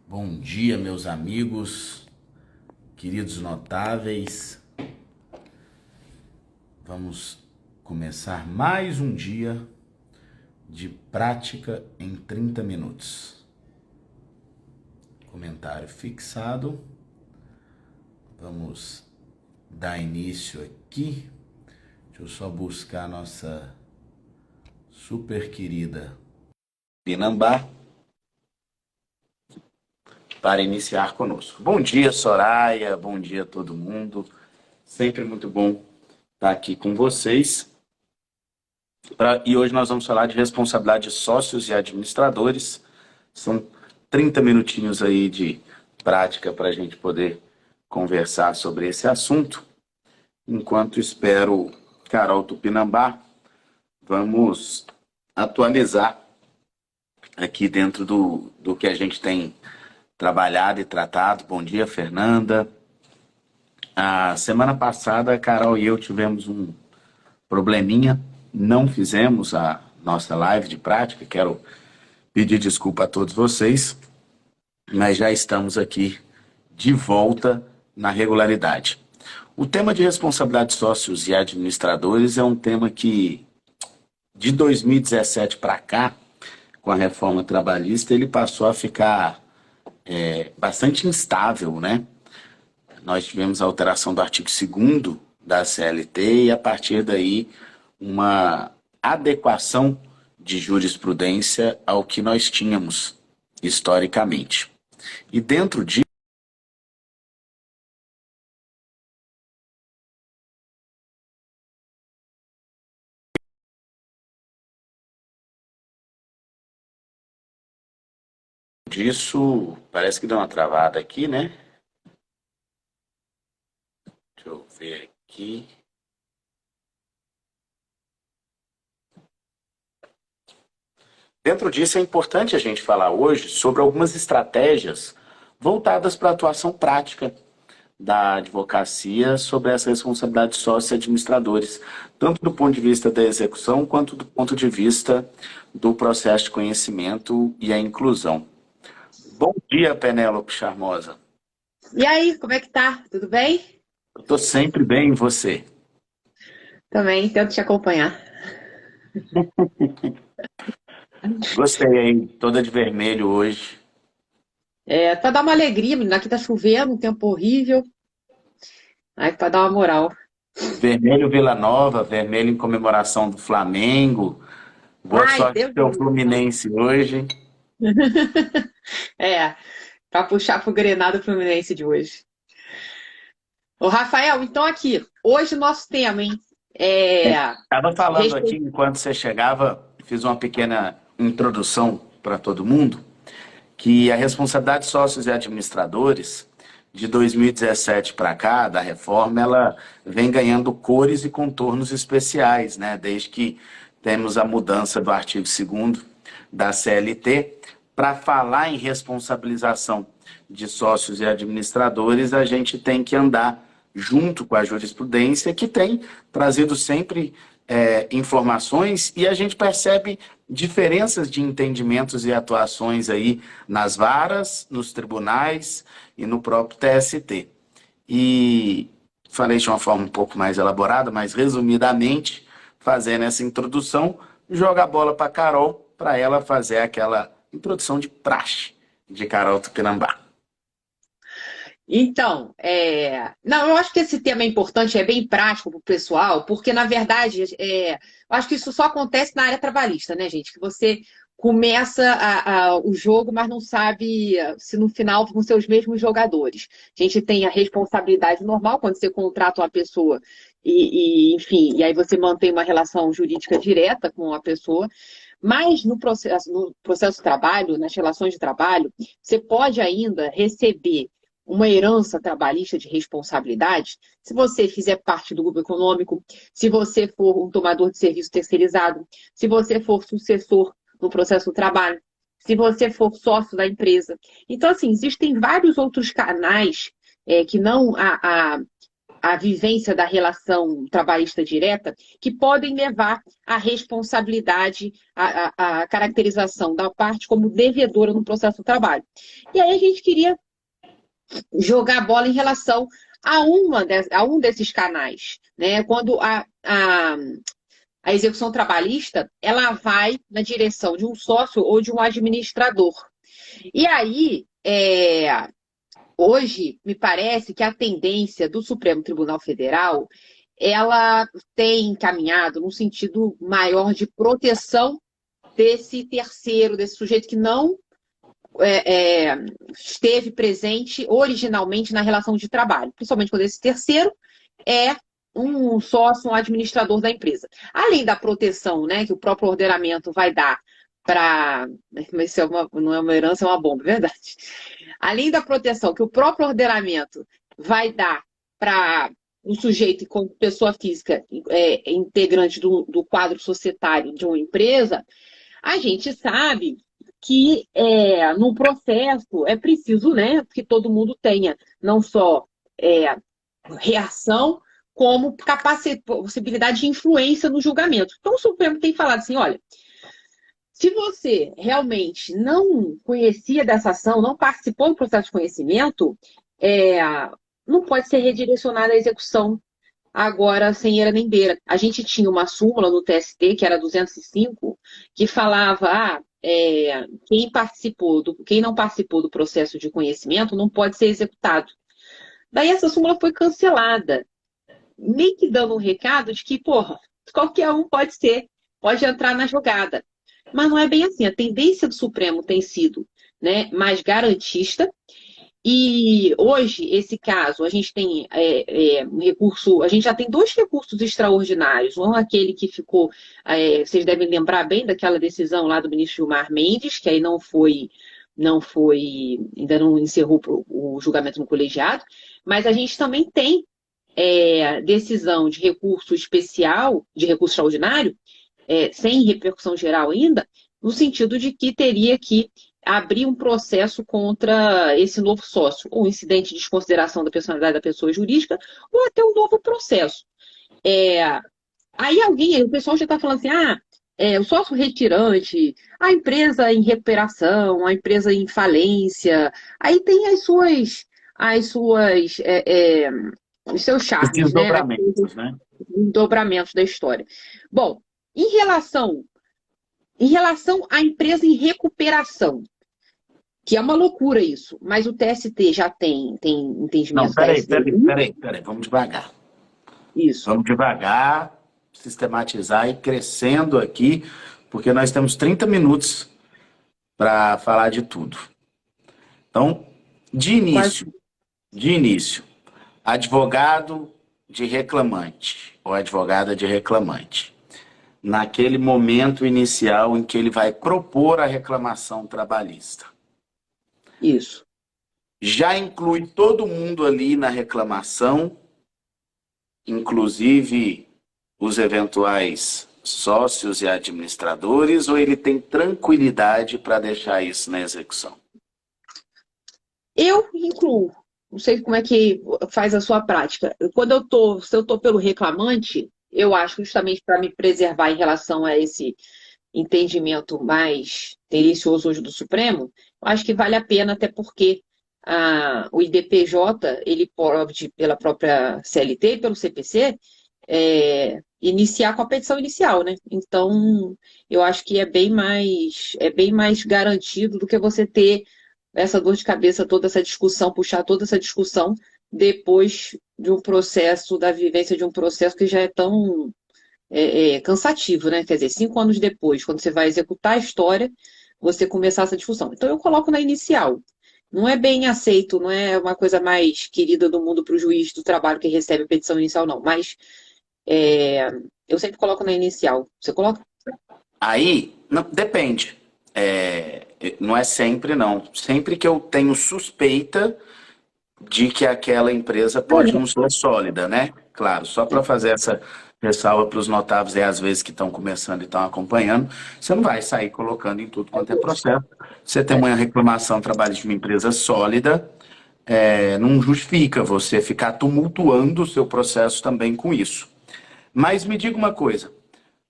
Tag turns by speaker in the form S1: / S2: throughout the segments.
S1: Bom dia, meus amigos, queridos notáveis. Vamos começar mais um dia de prática em 30 minutos. Comentário fixado. Vamos dar início aqui. Deixa eu só buscar a nossa super querida Pinambá para iniciar conosco. Bom dia, Soraya. Bom dia a todo mundo. Sempre muito bom estar aqui com vocês. E hoje nós vamos falar de responsabilidade de sócios e administradores. São 30 minutinhos aí de prática para a gente poder conversar sobre esse assunto. Enquanto espero Carol Tupinambá, vamos atualizar aqui dentro do que a gente tem trabalhado e tratado. Bom dia, Fernanda. A semana passada, a Carol e eu tivemos um probleminha, não fizemos a nossa live de prática. Quero pedir desculpa a todos vocês, mas já estamos aqui de volta na regularidade. O tema de responsabilidade de sócios e administradores é um tema que, de 2017 para cá, com a reforma trabalhista, ele passou a ficar bastante instável, né? Nós tivemos a alteração do artigo 2º da CLT e, a partir daí, uma adequação de jurisprudência ao que nós tínhamos historicamente. E dentro disso, parece que deu uma travada aqui, né? Deixa eu ver aqui. Dentro disso, é importante a gente falar hoje sobre algumas estratégias voltadas para a atuação prática da advocacia sobre essa responsabilidade de sócios e administradores, tanto do ponto de vista da execução, quanto do ponto de vista do processo de conhecimento e a inclusão. Bom dia, Penélope Charmosa.
S2: E aí, como é que tá? Tudo bem?
S1: Eu estou sempre bem, e você?
S2: Também tento te acompanhar.
S1: Gostei aí, toda de vermelho hoje.
S2: Pra dar uma alegria, menina, aqui tá chovendo, um tempo horrível. Aí pra dar uma moral.
S1: Vermelho Vila Nova, vermelho em comemoração do Flamengo. Boa
S2: Ai,
S1: sorte
S2: Deus
S1: pro
S2: me
S1: seu
S2: livre.
S1: Fluminense hoje.
S2: É, pra puxar pro Grenado Fluminense de hoje. Ô, Rafael, então aqui, hoje o nosso tema, hein? É.
S1: Estava falando aqui,
S2: respe-
S1: enquanto você chegava, fiz uma pequena introdução para todo mundo, que a responsabilidade de sócios e administradores, de 2017 para cá, da reforma, ela vem ganhando cores e contornos especiais, né? Desde que temos a mudança do artigo 2º da CLT. Para falar em responsabilização de sócios e administradores, a gente tem que andar junto com a jurisprudência, que tem trazido sempre informações, e a gente percebe diferenças de entendimentos e atuações aí nas varas, nos tribunais e no próprio TST. E falei de uma forma um pouco mais elaborada, mas resumidamente, fazendo essa introdução, joga a bola para a Carol, para ela fazer aquela introdução de praxe de Carol Tupinambá.
S2: Então, não, eu acho que esse tema é importante, é bem prático para o pessoal, porque, na verdade, eu acho que isso só acontece na área trabalhista, né, gente? Que você começa o jogo, mas não sabe se no final vão ser os mesmos jogadores. A gente tem a responsabilidade normal, quando você contrata uma pessoa enfim, e aí você mantém uma relação jurídica direta com a pessoa, mas no processo de trabalho, nas relações de trabalho, você pode ainda receber uma herança trabalhista de responsabilidade, se você fizer parte do grupo econômico, se você for um tomador de serviço terceirizado, se você for sucessor no processo do trabalho, se você for sócio da empresa. Então, assim, existem vários outros canais que não a vivência da relação trabalhista direta, que podem levar à responsabilidade, à caracterização da parte como devedora no processo do trabalho. E aí a gente queria jogar a bola em relação a um desses canais, né? Quando a execução trabalhista ela vai na direção de um sócio ou de um administrador. E aí, hoje, me parece que a tendência do Supremo Tribunal Federal ela tem caminhado num sentido maior de proteção desse terceiro, desse sujeito que não esteve presente originalmente na relação de trabalho, principalmente quando esse terceiro é um sócio, um administrador da empresa. Além da proteção, né, que o próprio ordenamento vai dar para... Isso não é uma herança, é uma bomba, é verdade. Além da proteção que o próprio ordenamento vai dar para um sujeito como pessoa física integrante do quadro societário de uma empresa, a gente sabe que no processo é preciso, né, que todo mundo tenha não só reação, como possibilidade de influência no julgamento. Então, o Supremo tem falado assim, olha, se você realmente não conhecia dessa ação, não participou do processo de conhecimento, não pode ser redirecionada à execução agora sem era nem beira. A gente tinha uma súmula no TST, que era 205, que falava quem não participou do processo de conhecimento não pode ser executado. Daí essa súmula foi cancelada, meio que dando um recado de que, qualquer um pode entrar na jogada. Mas não é bem assim. A tendência do Supremo tem sido, né, mais garantista. E hoje, esse caso, a gente tem um recurso, a gente já tem 2 recursos extraordinários. Um é aquele que ficou, vocês devem lembrar bem daquela decisão lá do ministro Gilmar Mendes, que aí ainda não encerrou o julgamento no colegiado, mas a gente também tem decisão de recurso especial, de recurso extraordinário, sem repercussão geral ainda, no sentido de que teria que abrir um processo contra esse novo sócio, ou incidente de desconsideração da personalidade da pessoa jurídica, ou até um novo processo. Aí o pessoal já está falando assim, o sócio retirante, a empresa em recuperação, a empresa em falência, aí tem os seus charmes,
S1: Esses dobramentos, né?
S2: Dobramentos da história. Bom, em relação à empresa em recuperação, que é uma loucura isso, mas o TST já tem entendimento.
S1: Não, peraí, vamos devagar.
S2: Isso.
S1: Vamos devagar, sistematizar e crescendo aqui, porque nós temos 30 minutos para falar de tudo. Então, de início, advogado de reclamante ou advogada de reclamante, naquele momento inicial em que ele vai propor a reclamação trabalhista.
S2: Isso.
S1: Já inclui todo mundo ali na reclamação, inclusive os eventuais sócios e administradores, ou ele tem tranquilidade para deixar isso na execução?
S2: Eu incluo. Não sei como é que faz a sua prática. Se eu estou pelo reclamante, eu acho justamente para me preservar em relação a esse entendimento mais tendencioso hoje do Supremo, eu acho que vale a pena, até porque o IDPJ, ele pode, pela própria CLT e pelo CPC, iniciar com a petição inicial, né? Então, eu acho que é bem mais garantido do que você ter essa dor de cabeça, toda essa discussão, puxar toda essa discussão depois de um processo, da vivência de um processo que já é tão cansativo, né? Quer dizer, 5 anos depois, quando você vai executar a história, você começar essa discussão. Então, eu coloco na inicial. Não é bem aceito, não é uma coisa mais querida do mundo para o juiz do trabalho que recebe a petição inicial, não. Mas eu sempre coloco na inicial. Você coloca?
S1: Aí, não, depende. Não é sempre, não. Sempre que eu tenho suspeita de que aquela empresa pode não ser sólida, né? Claro, só para fazer essa ressalva para os notáveis e às vezes que estão começando e estão acompanhando, você não vai sair colocando em tudo quanto é processo. Você tem uma reclamação trabalhista de uma empresa sólida, não justifica você ficar tumultuando o seu processo também com isso. Mas me diga uma coisa,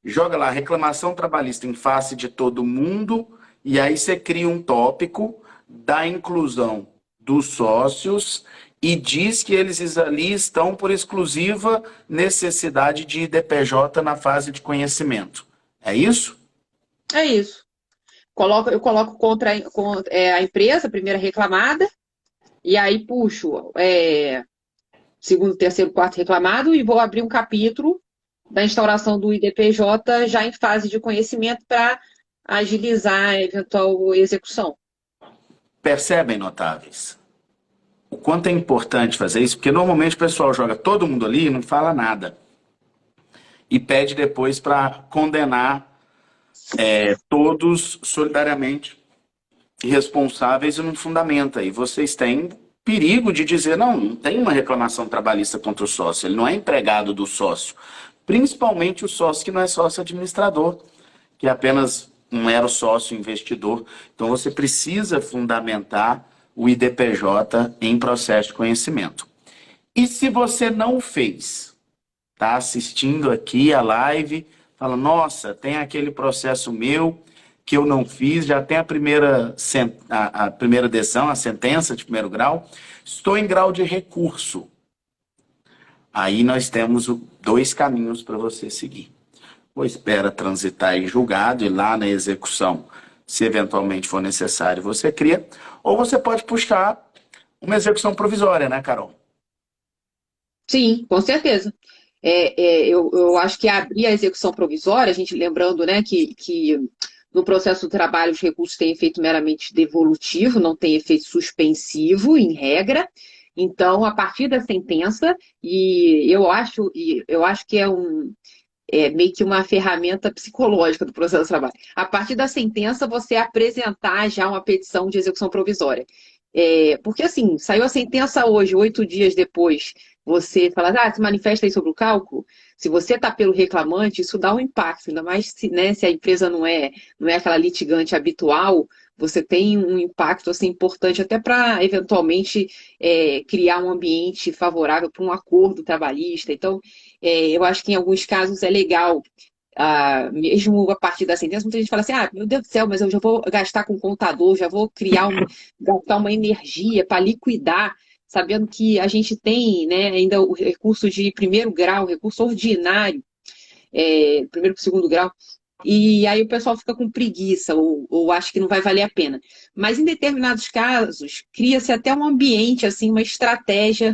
S1: joga lá reclamação trabalhista em face de todo mundo e aí você cria um tópico da inclusão dos sócios e diz que eles ali estão por exclusiva necessidade de IDPJ na fase de conhecimento. É isso?
S2: É isso. Eu coloco contra a empresa, a primeira reclamada, e aí puxo segundo, terceiro, quarto reclamado e vou abrir um capítulo da instauração do IDPJ já em fase de conhecimento para agilizar a eventual execução.
S1: Percebem, notáveis? O quanto é importante fazer isso, porque normalmente o pessoal joga todo mundo ali e não fala nada. E pede depois para condenar todos solidariamente responsáveis e não fundamenta. E vocês têm perigo de dizer, não tem uma reclamação trabalhista contra o sócio, ele não é empregado do sócio. Principalmente o sócio que não é sócio administrador, que é apenas um mero sócio investidor. Então você precisa fundamentar o IDPJ em processo de conhecimento. E se você não fez, está assistindo aqui a live, fala, nossa, tem aquele processo meu que eu não fiz, já tem a primeira decisão, a sentença de primeiro grau, estou em grau de recurso. Aí nós temos 2 caminhos para você seguir. Ou espera transitar em julgado e lá na execução, se eventualmente for necessário, você cria, ou você pode puxar uma execução provisória, né, Carol?
S2: Sim, com certeza. Eu acho que abrir a execução provisória, a gente lembrando, né, que no processo do trabalho os recursos têm efeito meramente devolutivo, não tem efeito suspensivo, em regra. Então, a partir da sentença, e eu acho que meio que uma ferramenta psicológica do processo do trabalho. A partir da sentença, você apresentar já uma petição de execução provisória. Porque assim, saiu a sentença hoje, 8 dias depois, você fala, se manifesta aí sobre o cálculo. Se você está pelo reclamante, isso dá um impacto, ainda mais se a empresa não é aquela litigante habitual, você tem um impacto assim, importante até para, eventualmente, criar um ambiente favorável para um acordo trabalhista. Então, eu acho que em alguns casos é legal, mesmo a partir da sentença, muita gente fala assim, meu Deus do céu, mas eu já vou gastar com contador, já vou gastar uma energia para liquidar, sabendo que a gente tem, né, ainda o recurso de primeiro grau, recurso ordinário, primeiro para o segundo grau, e aí o pessoal fica com preguiça ou acha que não vai valer a pena. Mas em determinados casos, cria-se até um ambiente, assim, uma estratégia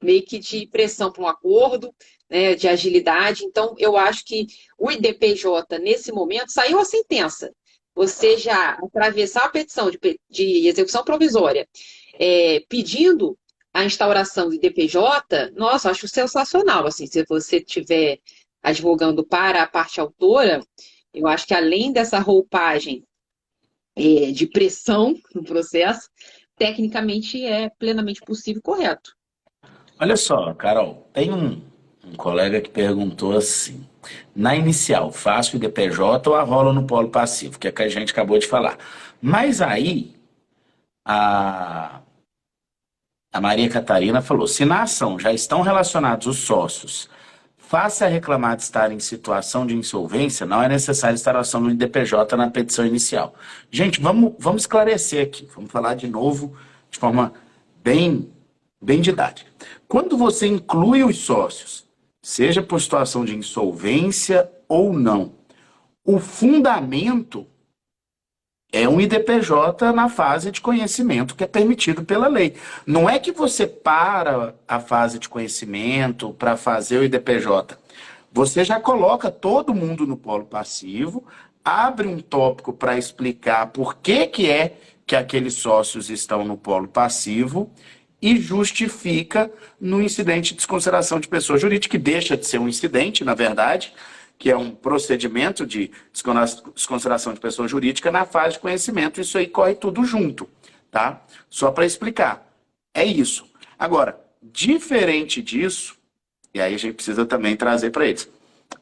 S2: meio que de pressão para um acordo, né, de agilidade. Então, eu acho que o IDPJ, nesse momento, saiu a sentença. Você já atravessar a petição de execução provisória, pedindo a instauração do IDPJ, nossa, acho sensacional. Assim, se você estiver advogando para a parte autora, eu acho que além dessa roupagem de pressão no processo, tecnicamente é plenamente possível e correto.
S1: Olha só, Carol, tem um colega que perguntou assim, na inicial, faço IDPJ ou arrolo no polo passivo, que é que a gente acabou de falar. Mas aí, a Maria Catarina falou, se na ação já estão relacionados os sócios, face a reclamar de estar em situação de insolvência, não é necessário instauração do IDPJ na petição inicial. Gente, vamos esclarecer aqui, vamos falar de novo, de forma bem didática. Quando você inclui os sócios, seja por situação de insolvência ou não, o fundamento é um IDPJ na fase de conhecimento que é permitido pela lei. Não é que você para a fase de conhecimento para fazer o IDPJ. Você já coloca todo mundo no polo passivo, abre um tópico para explicar por que que aqueles sócios estão no polo passivo e justifica no incidente de desconsideração de pessoa jurídica, que deixa de ser um incidente, na verdade, que é um procedimento de desconsideração de pessoa jurídica na fase de conhecimento. Isso aí corre tudo junto, tá? Só para explicar. É isso. Agora, diferente disso, e aí a gente precisa também trazer para eles,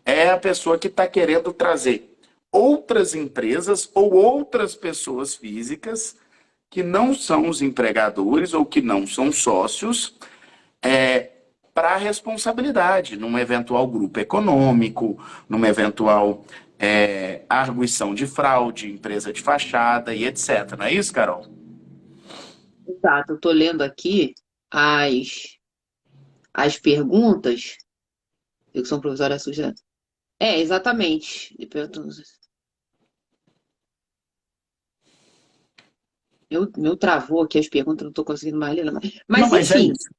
S1: é a pessoa que está querendo trazer outras empresas ou outras pessoas físicas que não são os empregadores ou que não são sócios para a responsabilidade num eventual grupo econômico, numa eventual arguição de fraude, empresa de fachada e etc. Não é isso, Carol?
S2: Exato, eu estou lendo aqui as perguntas, execução provisória suja. Exatamente. Meu travou aqui as perguntas, não estou conseguindo mais ler.
S1: Não,
S2: Mas,
S1: mas é
S2: enfim,
S1: isso.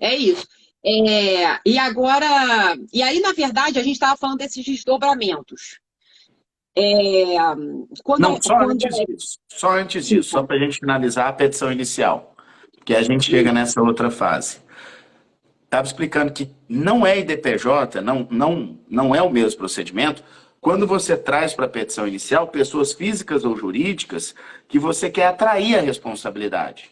S2: é isso. E agora, e aí, na verdade, a gente estava falando desses desdobramentos. É,
S1: Não, só
S2: quando
S1: antes disso. Só antes
S2: sim,
S1: disso, só para a gente finalizar a petição inicial. Que a gente chega nessa outra fase. Estava explicando que não é IDPJ, não é o mesmo procedimento, quando você traz para a petição inicial pessoas físicas ou jurídicas que você quer atrair a responsabilidade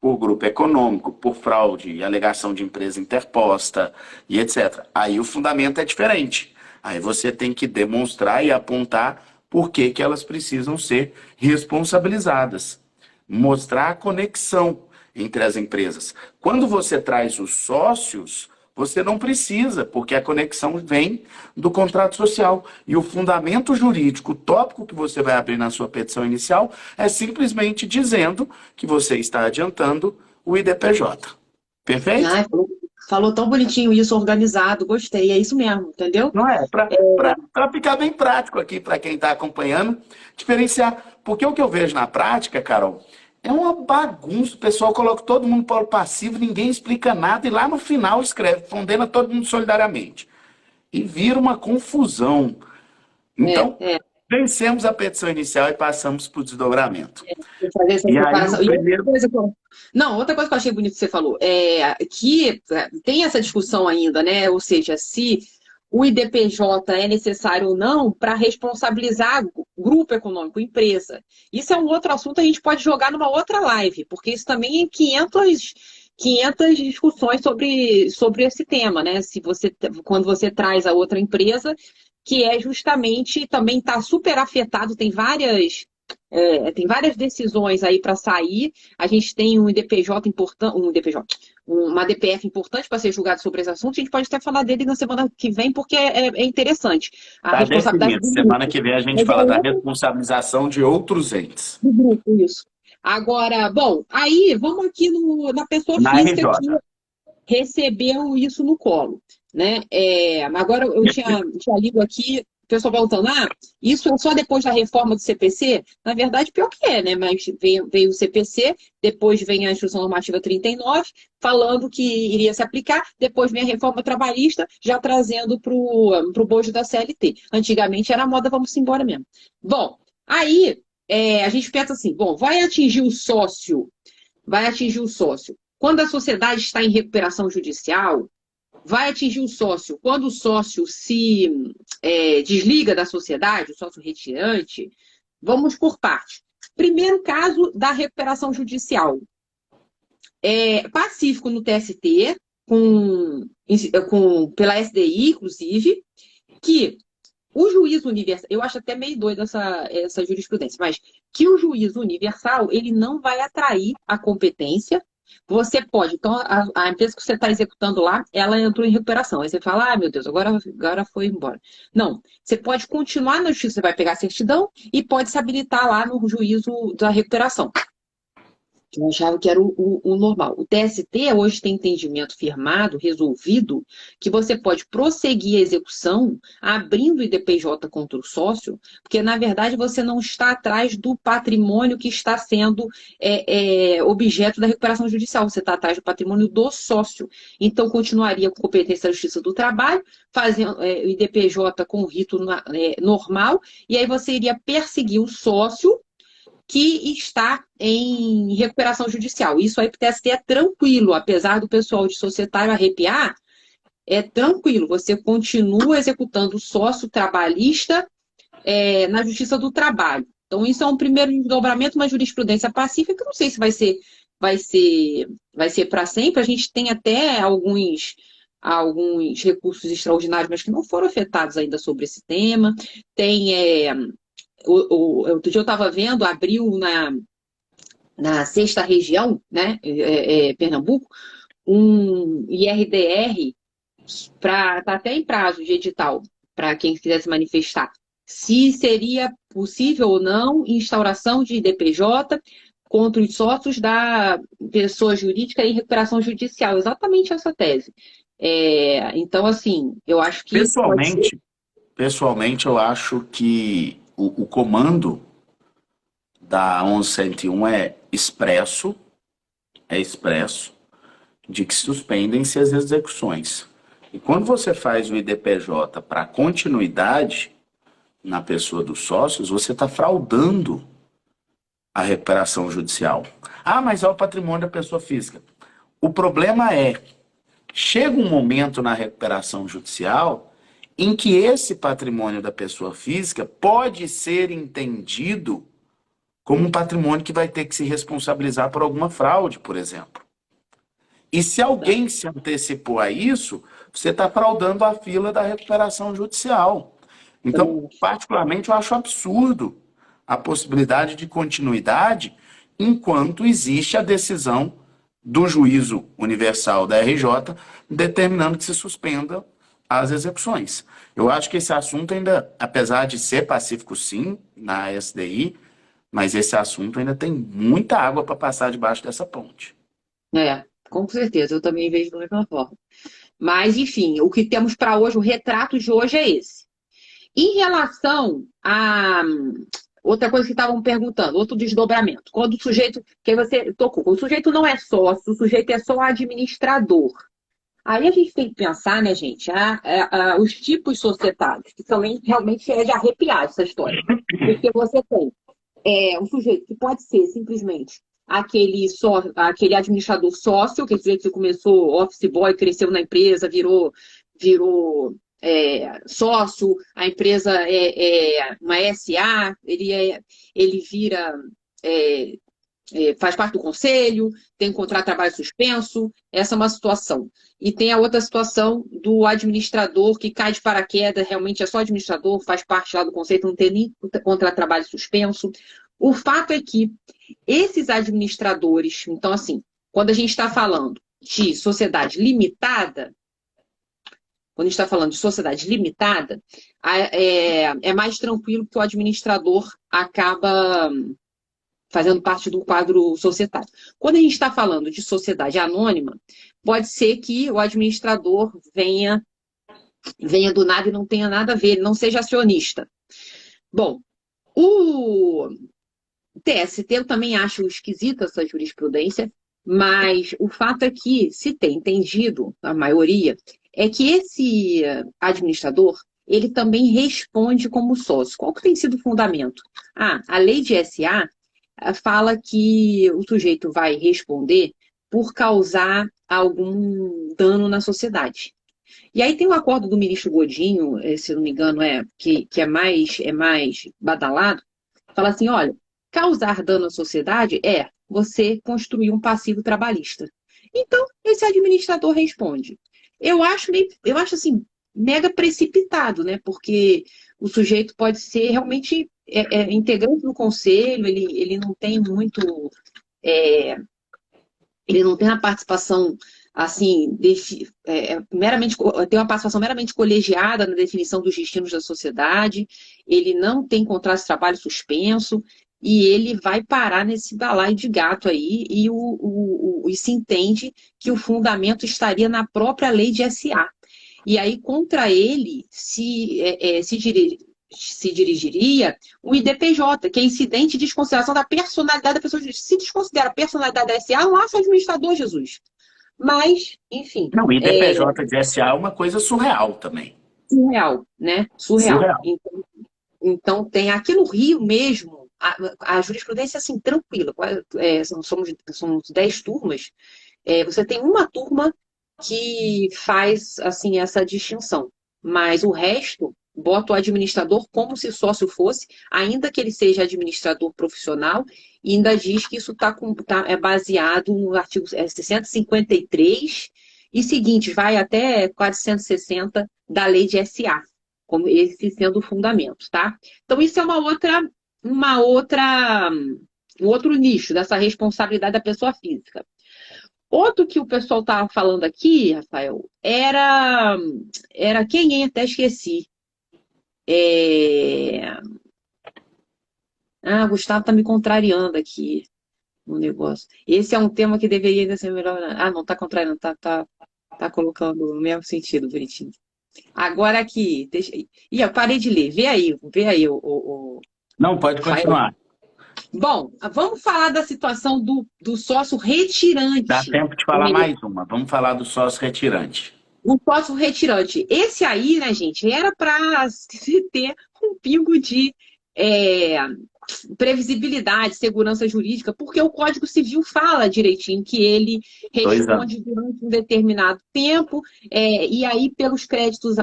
S1: por grupo econômico, por fraude, alegação de empresa interposta e etc. Aí o fundamento é diferente. Aí você tem que demonstrar e apontar por que que elas precisam ser responsabilizadas. Mostrar a conexão entre as empresas. Quando você traz os sócios, você não precisa, porque a conexão vem do contrato social. E o fundamento jurídico, o tópico que você vai abrir na sua petição inicial, é simplesmente dizendo que você está adiantando o IDPJ. Perfeito?
S2: ai, falou tão bonitinho isso, organizado, gostei, é isso mesmo, entendeu?
S1: Não é? Para ficar bem prático aqui, para quem está acompanhando, diferenciar. Porque o que eu vejo na prática, Carol, é uma bagunça. O pessoal coloca todo mundo polo passivo, ninguém explica nada e lá no final escreve, condena todo mundo solidariamente. E vira uma confusão.
S2: É,
S1: Então,
S2: é,
S1: vencemos a petição inicial e passamos para o desdobramento.
S2: Vou fazer essa
S1: E aí, o
S2: separação. E outra
S1: primeiro.
S2: coisa não, outra coisa que eu achei bonito que você falou, que tem essa discussão ainda, né? Ou seja, se o IDPJ é necessário ou não para responsabilizar grupo econômico, empresa. Isso é um outro assunto que a gente pode jogar numa outra live, porque isso também é 500 discussões sobre esse tema, né? Quando você traz a outra empresa, que é justamente, também está super afetado, tem várias decisões aí para sair. A gente tem um IDPJ importante, uma DPF importante para ser julgado sobre esse assunto. A gente pode até falar dele na semana que vem, porque é interessante. A
S1: Está
S2: responsabilidade
S1: definido.
S2: do
S1: Semana
S2: grupo.
S1: que vem a gente
S2: Mas é
S1: fala da
S2: outro
S1: responsabilização de outros entes.
S2: do grupo, isso. Agora, bom, aí vamos aqui na pessoa
S1: Na
S2: física que
S1: RJ.
S2: recebeu isso no colo, né? Agora eu tinha lido aqui, o pessoal perguntando, isso é só depois da reforma do CPC? Na verdade, pior que é, né? Mas veio o CPC, depois vem a Instrução Normativa 39, falando que iria se aplicar, depois vem a reforma trabalhista, já trazendo para o bojo da CLT. Antigamente era moda, vamos embora mesmo. Bom, aí a gente pensa assim, bom, vai atingir o sócio. Quando a sociedade está em recuperação judicial, vai atingir o sócio. Quando o sócio se desliga da sociedade, o sócio retirante, vamos por parte. Primeiro caso da recuperação judicial. Pacífico no TST, pela SDI, inclusive, que o juízo universal, eu acho até meio doido essa jurisprudência, mas que o juízo universal, ele não vai atrair a competência. Você pode, então, a empresa que você está executando lá, ela entrou em recuperação. Aí você fala, meu Deus, agora foi embora. Não, você pode continuar na justiça, você vai pegar a certidão e pode se habilitar lá no juízo da recuperação. Eu achava que era o normal. O TST hoje tem entendimento firmado, resolvido, que você pode prosseguir a execução abrindo o IDPJ contra o sócio, porque, na verdade, você não está atrás do patrimônio que está sendo objeto da recuperação judicial, você está atrás do patrimônio do sócio. Então, continuaria com competência da Justiça do Trabalho, fazendo o IDPJ com o rito normal, e aí você iria perseguir o sócio que está em recuperação judicial. Isso aí para o TST é tranquilo, apesar do pessoal de societário arrepiar, é tranquilo. Você continua executando o sócio trabalhista na Justiça do Trabalho. Então, isso é um primeiro desdobramento, uma jurisprudência pacífica, não sei se vai ser para sempre. A gente tem até alguns recursos extraordinários, mas que não foram afetados ainda sobre esse tema. Tem outro dia eu estava vendo, abriu na sexta região, né, Pernambuco, um IRDR tá até em prazo de edital para quem quisesse manifestar. Se seria possível ou não instauração de IDPJ contra os sócios da pessoa jurídica em recuperação judicial. Exatamente essa tese. Então, assim, eu acho que pode ser.
S1: Pessoalmente, eu acho que o comando da 1101 é expresso, de que suspendem-se as execuções. E quando você faz o IDPJ para continuidade na pessoa dos sócios, você está fraudando a recuperação judicial. Ah, mas é o patrimônio da pessoa física. O problema é, chega um momento na recuperação judicial em que esse patrimônio da pessoa física pode ser entendido como um patrimônio que vai ter que se responsabilizar por alguma fraude, por exemplo. E se alguém se antecipou a isso, você está fraudando a fila da recuperação judicial. Então, particularmente, eu acho absurdo a possibilidade de continuidade enquanto existe a decisão do juízo universal da RJ determinando que se suspenda as execuções. Eu acho que esse assunto ainda, apesar de ser pacífico sim, na SDI, mas esse assunto ainda tem muita água para passar debaixo dessa ponte.
S2: Com certeza, eu também vejo da mesma forma. Mas, enfim, o que temos para hoje, o retrato de hoje é esse. Em relação a outra coisa que estavam perguntando, outro desdobramento. Quando o sujeito, que você tocou, o sujeito não é sócio, o sujeito é só administrador. Aí a gente tem que pensar, né, gente, os tipos societários, que são realmente de arrepiar essa história. Porque você tem um sujeito que pode ser simplesmente aquele administrador sócio, que é o sujeito que começou office boy, cresceu na empresa, virou sócio, a empresa é uma SA, ele vira, faz parte do conselho, tem um contrato de trabalho suspenso, essa é uma situação. E tem a outra situação do administrador que cai de paraquedas, realmente é só administrador, faz parte lá do conselho, não tem nem contrato de trabalho suspenso. O fato é que esses administradores, então assim, quando a gente está falando de sociedade limitada, é mais tranquilo que o administrador acaba fazendo parte do quadro societário. Quando a gente está falando de sociedade anônima, pode ser que o administrador venha do nada e não tenha nada a ver, ele não seja acionista. Bom, o TST eu também acho esquisita essa jurisprudência, mas o fato é que, se tem entendido, a maioria, é que esse administrador, ele também responde como sócio. Qual que tem sido o fundamento? A lei de SA fala que o sujeito vai responder por causar algum dano na sociedade. E aí tem o acordo do ministro Godinho, se não me engano, que é mais badalado, fala assim, olha, causar dano à sociedade é você construir um passivo trabalhista. Então, esse administrador responde. Eu acho assim, mega precipitado, né? Porque o sujeito pode ser realmente integrante do conselho, ele não tem muito. Ele não tem a participação assim, tem uma participação meramente colegiada na definição dos destinos da sociedade, ele não tem contrato de trabalho suspenso, e ele vai parar nesse balaio de gato aí, e se entende que o fundamento estaria na própria lei de SA. E aí, contra ele, se dirigiria o IDPJ, que é incidente de desconsideração da personalidade da pessoa. Se desconsidera a personalidade da SA, lá seu administrador, Jesus. Mas, enfim.
S1: Não, o IDPJ de SA é uma coisa surreal também.
S2: Surreal, né? Surreal. Então, tem aqui no Rio mesmo, a jurisprudência assim, tranquila. Somos 10 turmas. Você tem uma turma que faz assim essa distinção. Mas o resto bota o administrador como se sócio fosse, ainda que ele seja administrador profissional, e ainda diz que isso é baseado no artigo 653 e seguinte, vai até 460 da lei de SA, como esse sendo o fundamento, tá? Então, isso é uma outra um outro nicho dessa responsabilidade da pessoa física. Outro que o pessoal estava falando aqui, Rafael, era quem, hein? Até esqueci. É... Ah, o Gustavo está me contrariando aqui no negócio. Esse é um tema que deveria ser melhor. Ah, não, está contrariando, tá colocando no mesmo sentido, bonitinho. Agora aqui, deixa. Ih, eu parei de ler. Vê aí o
S1: Não, pode
S2: Rafael.
S1: continuar.
S2: Bom, vamos falar da situação do sócio
S1: Dá
S2: retirante.
S1: tempo de falar mais uma. Vamos falar do sócio retirante.
S2: O sócio retirante. Esse aí, né, gente, era para se ter um pingo de é, previsibilidade, segurança jurídica, porque o Código Civil fala direitinho que ele
S1: 2 anos.
S2: responde durante um determinado tempo, e aí pelos créditos,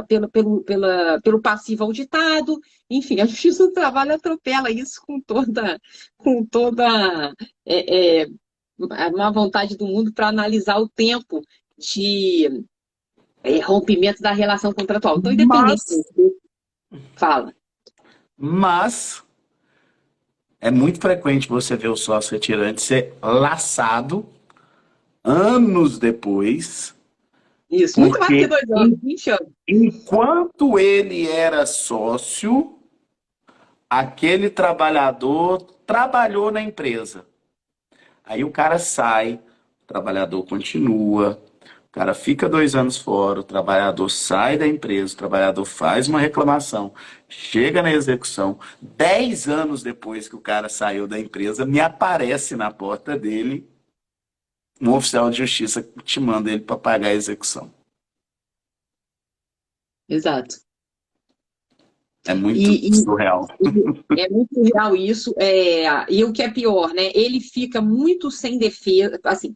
S2: pelo passivo auditado, enfim, a Justiça do Trabalho atropela isso com toda uma vontade do mundo para analisar o tempo de rompimento da relação contratual. Então, independente
S1: Mas,
S2: fala.
S1: mas é muito frequente você ver o sócio retirante ser laçado anos depois,
S2: Isso, muito mais do que
S1: porque
S2: 2 anos, 20 anos.
S1: enquanto ele era sócio, aquele trabalhador trabalhou na empresa. Aí o cara sai, o trabalhador continua, o cara fica 2 anos fora, o trabalhador sai da empresa, o trabalhador faz uma reclamação, chega na execução. 10 anos depois que o cara saiu da empresa, me aparece na porta dele um oficial de justiça te manda ele para pagar a execução.
S2: Exato.
S1: É muito
S2: E
S1: surreal.
S2: é muito real isso. E o que é pior, né? Ele fica muito sem defesa. Assim,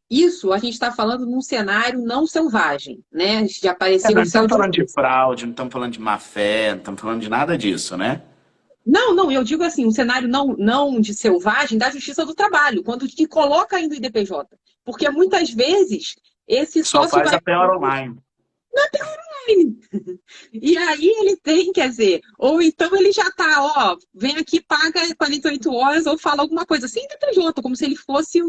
S2: isso a gente está falando num cenário não selvagem, né? De aparecer
S1: Não
S2: um oficial
S1: estamos
S2: de
S1: falando de
S2: justiça.
S1: fraude, não estamos falando de má fé, não estamos falando de nada disso, né?
S2: Não, não, eu digo assim, um cenário não de selvagem da Justiça do Trabalho, quando te coloca ainda o IDPJ. Porque muitas vezes esse
S1: Só
S2: sócio
S1: faz
S2: vai.
S1: a penhora online.
S2: E aí ele tem, quer dizer, ou então ele já tá, ó, vem aqui, paga 48 horas ou fala alguma coisa assim, IDPJ, como se ele fosse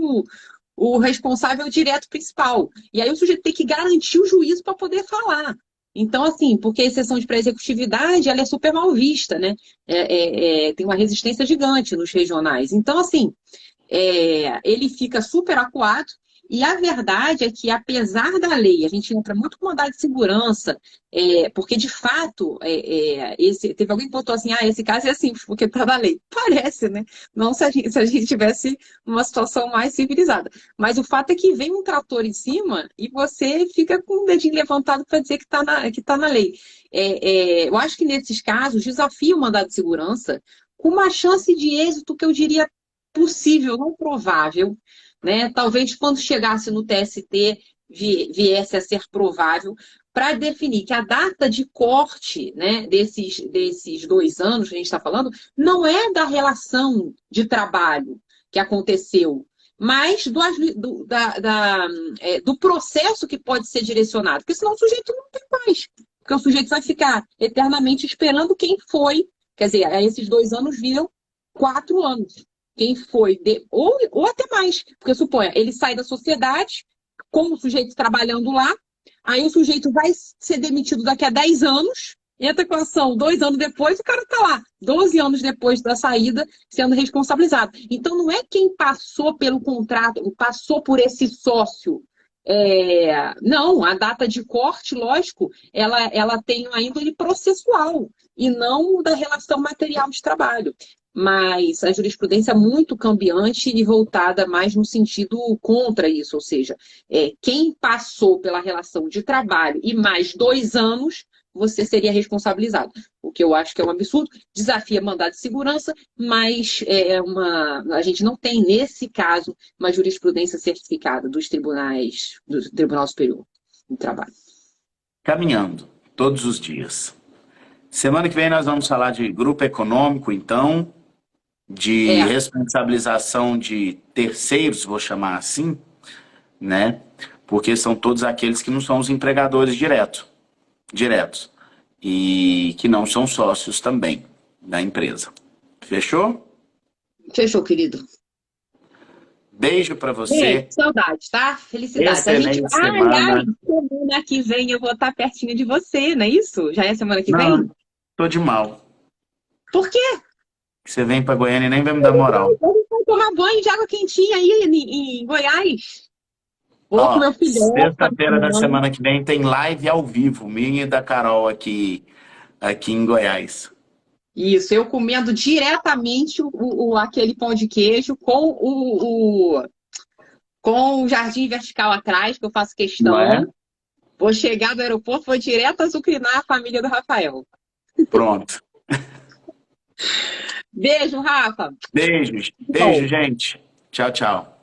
S2: o responsável direto principal. E aí o sujeito tem que garantir o juízo para poder falar. Então, assim, porque a exceção de pré-executividade, ela é super mal vista, né? Tem uma resistência gigante nos regionais. Então, assim, ele fica super acuado. E a verdade é que, apesar da lei, a gente entra muito com mandado de segurança, porque, de fato, teve alguém que botou assim, esse caso é assim, porque está na lei. Parece, né? Não se a gente tivesse uma situação mais civilizada. Mas o fato é que vem um trator em cima e você fica com o dedinho levantado para dizer que está na lei. Eu acho que, nesses casos, desafia o mandado de segurança com uma chance de êxito que eu diria possível, não provável, né? Talvez quando chegasse no TST viesse a ser provável, para definir que a data de corte, né, desses 2 anos que a gente está falando não é da relação de trabalho que aconteceu, mas do processo que pode ser direcionado, porque senão o sujeito não tem mais, porque o sujeito vai ficar eternamente esperando quem foi, quer dizer, esses 2 anos viram 4 anos. Quem foi, ou até mais, porque suponha, ele sai da sociedade, com o sujeito trabalhando lá, aí o sujeito vai ser demitido daqui a 10 anos, entra com a ação 2 anos depois, o cara está lá, 12 anos depois da saída, sendo responsabilizado. Então, não é quem passou pelo contrato, passou por esse sócio. Não, a data de corte, lógico, ela tem uma índole processual e não da relação material de trabalho. Mas a jurisprudência é muito cambiante e voltada mais no sentido contra isso, ou seja, quem passou pela relação de trabalho e mais 2 anos, você seria responsabilizado. O que eu acho que é um absurdo, desafia mandado de segurança, mas a gente não tem, nesse caso, uma jurisprudência certificada dos tribunais, do Tribunal Superior do Trabalho.
S1: Caminhando, todos os dias. Semana que vem nós vamos falar de grupo econômico, então, de responsabilização de terceiros, vou chamar assim, né? Porque são todos aqueles que não são os empregadores diretos e que não são sócios também da empresa. Fechou?
S2: Fechou, querido.
S1: Beijo para você.
S2: Saudade, tá? Felicidades. A gente.
S1: Excelente
S2: Aliás,
S1: semana.
S2: semana que vem eu vou estar pertinho de você, não é isso? Já é semana que vem?
S1: Não, tô de mal.
S2: Por quê?
S1: Você vem para Goiânia e nem vai me dar moral.
S2: A gente vai tomar banho de água quentinha aí em Goiás. Vou com
S1: Ó,
S2: meu filhote.
S1: sexta-feira da semana que vem tem live ao vivo, minha e da Carol aqui em Goiás.
S2: Isso, eu comendo diretamente aquele pão de queijo com o jardim vertical atrás, que eu faço
S1: Não é?
S2: questão. Vou chegar do aeroporto, vou direto azucrinar a família do Rafael.
S1: Pronto.
S2: Beijo, Rafa.
S1: Beijos. Beijo,
S2: Bom.
S1: gente. Tchau, tchau.